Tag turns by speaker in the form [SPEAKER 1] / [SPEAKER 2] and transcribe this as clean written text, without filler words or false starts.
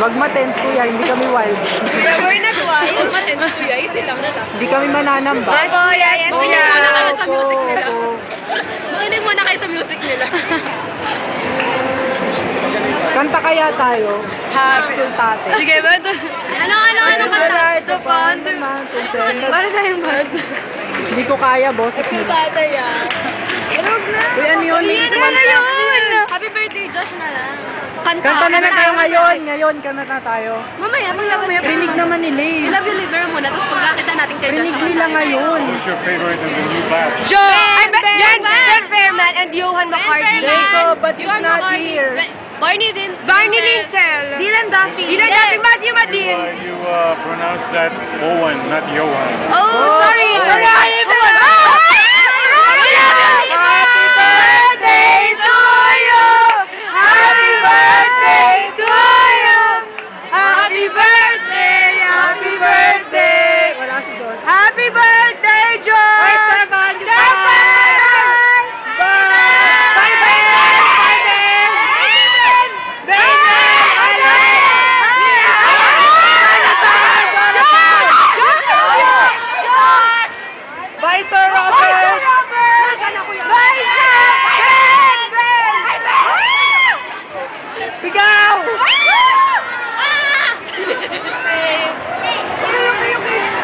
[SPEAKER 1] Wag ma-tense kuya, hindi kami wild.
[SPEAKER 2] We're not wild. Wag ma-tense kuya, easy lang na lang.
[SPEAKER 1] Hindi kami mananamba.
[SPEAKER 2] Yes kuya, yes kuya. Makinig muna kayo sa music nila.
[SPEAKER 1] Opo.
[SPEAKER 2] Makinig muna kayo sa music nila.
[SPEAKER 1] Kanta kaya tayo?
[SPEAKER 2] Happy.
[SPEAKER 1] Sultate.
[SPEAKER 2] Sige ba? Ano kanta?
[SPEAKER 1] Ito pa, mountain.
[SPEAKER 2] Para tayong bad.
[SPEAKER 1] Hindi ko kaya, boss.
[SPEAKER 2] Sultate yan. Erog na.
[SPEAKER 1] Uy, ano yun?
[SPEAKER 2] Yan na yun. Happy birthday, Josh na lang.
[SPEAKER 1] Kanta na lang tayo ngayon. Ngayon, kanta na tayo.
[SPEAKER 2] Mamaya.
[SPEAKER 1] Rinig naman nila eh.
[SPEAKER 2] I love you, liver muna. Tapos pagkakita natin kay Josh.
[SPEAKER 1] Rinig nila ngayon.
[SPEAKER 3] Who's your favorite in the new batch?
[SPEAKER 2] Jan Fairman and Johan McCartney.
[SPEAKER 1] Jacob, but he's not here.
[SPEAKER 2] Barney Linsel. Dylan Duffy. Matthew Madin.
[SPEAKER 3] You pronounce that Owen, not Johan.
[SPEAKER 2] Oh, sorry.
[SPEAKER 1] Kaya,